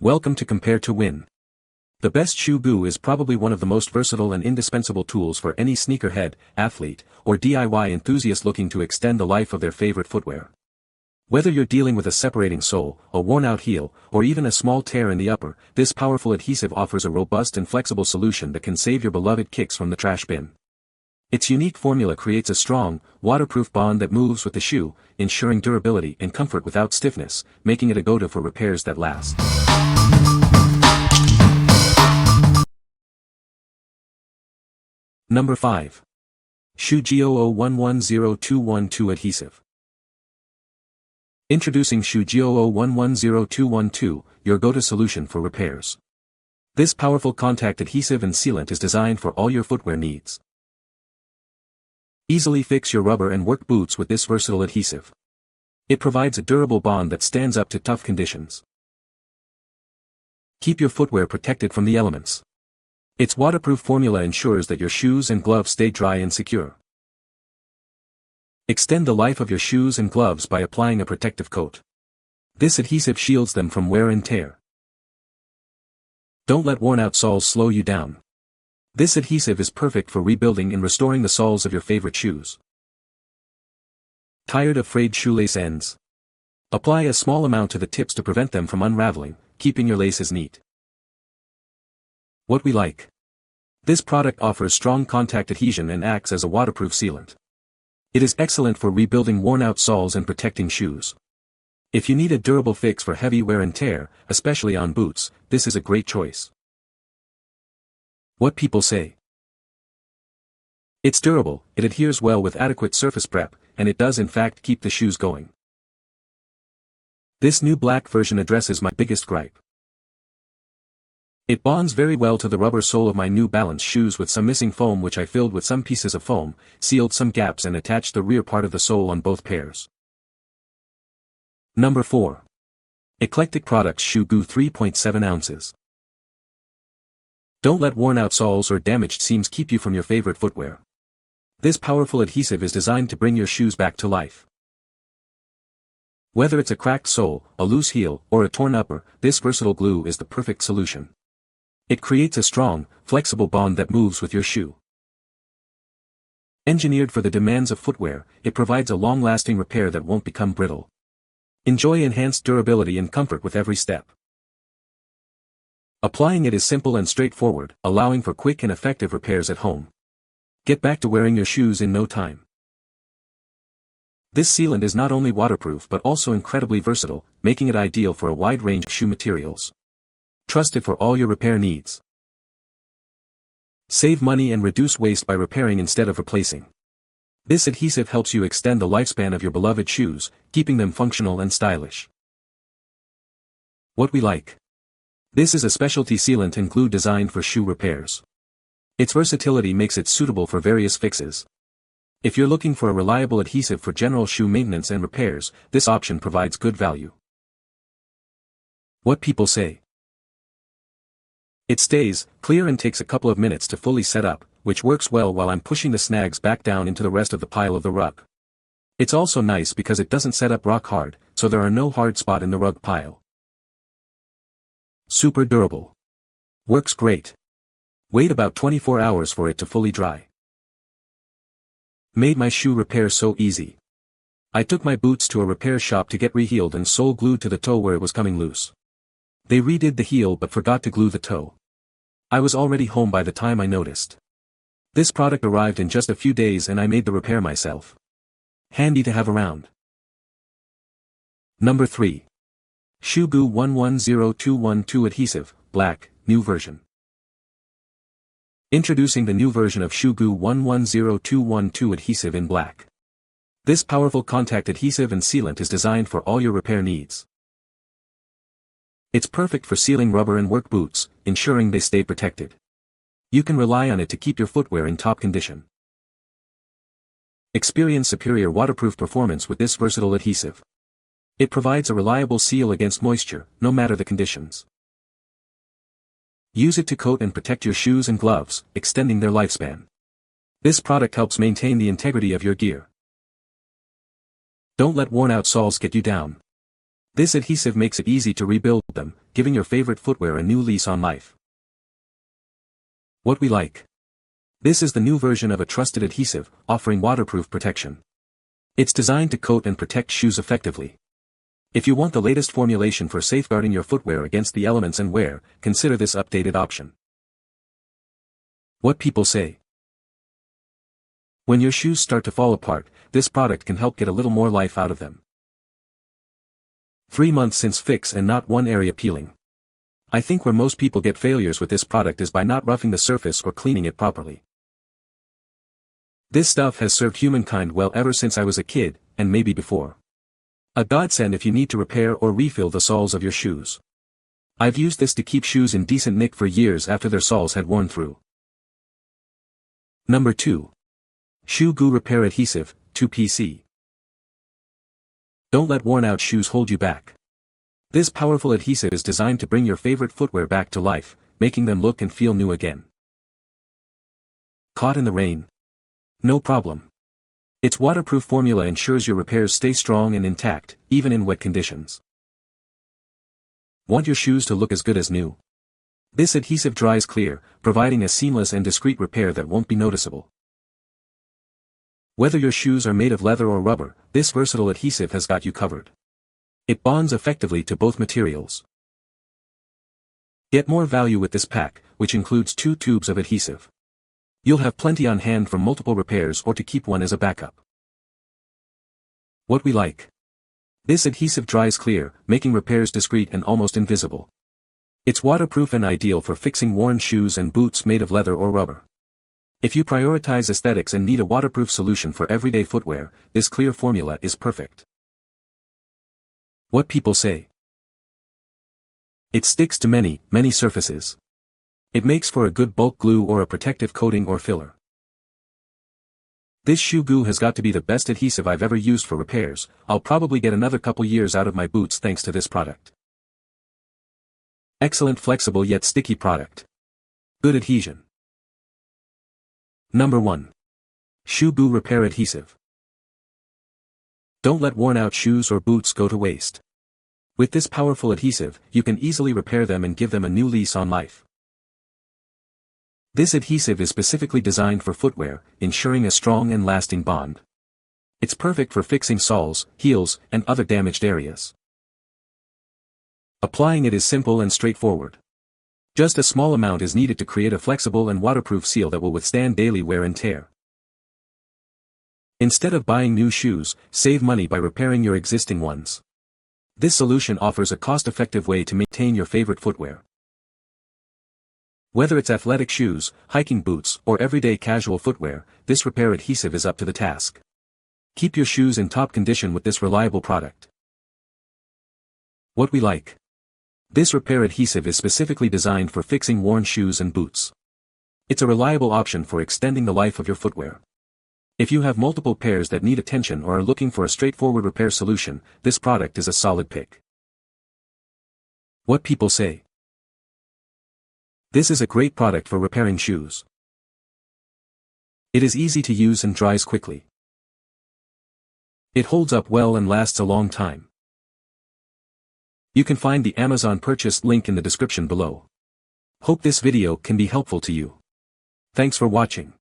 Welcome to Compare to Win. The best Shoe Goo is probably one of the most versatile and indispensable tools for any sneakerhead, athlete, or DIY enthusiast looking to extend the life of their favorite footwear. Whether you're dealing with a separating sole, a worn-out heel, or even a small tear in the upper, this powerful adhesive offers a robust and flexible solution that can save your beloved kicks from the trash bin. Its unique formula creates a strong, waterproof bond that moves with the shoe, ensuring durability and comfort without stiffness, making it a go-to for repairs that last. Number 5. Shoegoo 110212 Adhesive. Introducing Shoegoo 110212, your go-to solution for repairs. This powerful contact adhesive and sealant is designed for all your footwear needs. Easily fix your rubber and work boots with this versatile adhesive. It provides a durable bond that stands up to tough conditions. Keep your footwear protected from the elements. Its waterproof formula ensures that your shoes and gloves stay dry and secure. Extend the life of your shoes and gloves by applying a protective coat. This adhesive shields them from wear and tear. Don't let worn-out soles slow you down. This adhesive is perfect for rebuilding and restoring the soles of your favorite shoes. Tired of frayed shoelace ends? Apply a small amount to the tips to prevent them from unraveling, keeping your laces neat. What we like. This product offers strong contact adhesion and acts as a waterproof sealant. It is excellent for rebuilding worn-out soles and protecting shoes. If you need a durable fix for heavy wear and tear, especially on boots, this is a great choice. What people say. It's durable, it adheres well with adequate surface prep, and it does in fact keep the shoes going. This new black version addresses my biggest gripe. It bonds very well to the rubber sole of my New Balance shoes with some missing foam, which I filled with some pieces of foam, sealed some gaps and attached the rear part of the sole on both pairs. Number 4. Eclectic Products Shoe Goo 3.7 ounces. Don't let worn-out soles or damaged seams keep you from your favorite footwear. This powerful adhesive is designed to bring your shoes back to life. Whether it's a cracked sole, a loose heel, or a torn upper, this versatile glue is the perfect solution. It creates a strong, flexible bond that moves with your shoe. Engineered for the demands of footwear, it provides a long-lasting repair that won't become brittle. Enjoy enhanced durability and comfort with every step. Applying it is simple and straightforward, allowing for quick and effective repairs at home. Get back to wearing your shoes in no time. This sealant is not only waterproof but also incredibly versatile, making it ideal for a wide range of shoe materials. Trust it for all your repair needs. Save money and reduce waste by repairing instead of replacing. This adhesive helps you extend the lifespan of your beloved shoes, keeping them functional and stylish. What we like. This is a specialty sealant and glue designed for shoe repairs. Its versatility makes it suitable for various fixes. If you're looking for a reliable adhesive for general shoe maintenance and repairs, this option provides good value. What people say. It stays clear and takes a couple of minutes to fully set up, which works well while I'm pushing the snags back down into the rest of the pile of the rug. It's also nice because it doesn't set up rock hard, so there are no hard spot in the rug pile. Super durable. Works great. Wait about 24 hours for it to fully dry. Made my shoe repair so easy. I took my boots to a repair shop to get reheeled and sole glued to the toe where it was coming loose. They redid the heel but forgot to glue the toe. I was already home by the time I noticed. This product arrived in just a few days and I made the repair myself. Handy to have around. Number 3. Shoegoo 110212 Adhesive, Black, New Version. Introducing the new version of Shoegoo 110212 Adhesive in black. This powerful contact adhesive and sealant is designed for all your repair needs. It's perfect for sealing rubber and work boots, ensuring they stay protected. You can rely on it to keep your footwear in top condition. Experience superior waterproof performance with this versatile adhesive. It provides a reliable seal against moisture, no matter the conditions. Use it to coat and protect your shoes and gloves, extending their lifespan. This product helps maintain the integrity of your gear. Don't let worn-out soles get you down. This adhesive makes it easy to rebuild them, giving your favorite footwear a new lease on life. What we like. This is the new version of a trusted adhesive, offering waterproof protection. It's designed to coat and protect shoes effectively. If you want the latest formulation for safeguarding your footwear against the elements and wear, consider this updated option. What people say. When your shoes start to fall apart, this product can help get a little more life out of them. 3 months since fix and not one area peeling. I think where most people get failures with this product is by not roughing the surface or cleaning it properly. This stuff has served humankind well ever since I was a kid, and maybe before. A godsend if you need to repair or refill the soles of your shoes. I've used this to keep shoes in decent nick for years after their soles had worn through. Number 2. Shoe Goo Repair Adhesive, 2PC. Don't let worn-out shoes hold you back. This powerful adhesive is designed to bring your favorite footwear back to life, making them look and feel new again. Caught in the rain? No problem. Its waterproof formula ensures your repairs stay strong and intact, even in wet conditions. Want your shoes to look as good as new? This adhesive dries clear, providing a seamless and discreet repair that won't be noticeable. Whether your shoes are made of leather or rubber, this versatile adhesive has got you covered. It bonds effectively to both materials. Get more value with this pack, which includes 2 tubes of adhesive. You'll have plenty on hand for multiple repairs or to keep one as a backup. What we like. This adhesive dries clear, making repairs discreet and almost invisible. It's waterproof and ideal for fixing worn shoes and boots made of leather or rubber. If you prioritize aesthetics and need a waterproof solution for everyday footwear, this clear formula is perfect. What people say. It sticks to many surfaces. It makes for a good bulk glue or a protective coating or filler. This Shoe Goo has got to be the best adhesive I've ever used for repairs. I'll probably get another couple years out of my boots thanks to this product. Excellent flexible yet sticky product. Good adhesion. Number 1. Shoe Goo Repair Adhesive. Don't let worn-out shoes or boots go to waste. With this powerful adhesive, you can easily repair them and give them a new lease on life. This adhesive is specifically designed for footwear, ensuring a strong and lasting bond. It's perfect for fixing soles, heels, and other damaged areas. Applying it is simple and straightforward. Just a small amount is needed to create a flexible and waterproof seal that will withstand daily wear and tear. Instead of buying new shoes, save money by repairing your existing ones. This solution offers a cost-effective way to maintain your favorite footwear. Whether it's athletic shoes, hiking boots, or everyday casual footwear, this repair adhesive is up to the task. Keep your shoes in top condition with this reliable product. What we like. This repair adhesive is specifically designed for fixing worn shoes and boots. It's a reliable option for extending the life of your footwear. If you have multiple pairs that need attention or are looking for a straightforward repair solution, this product is a solid pick. What people say. This is a great product for repairing shoes. It is easy to use and dries quickly. It holds up well and lasts a long time. You can find the Amazon purchase link in the description below. Hope this video can be helpful to you. Thanks for watching.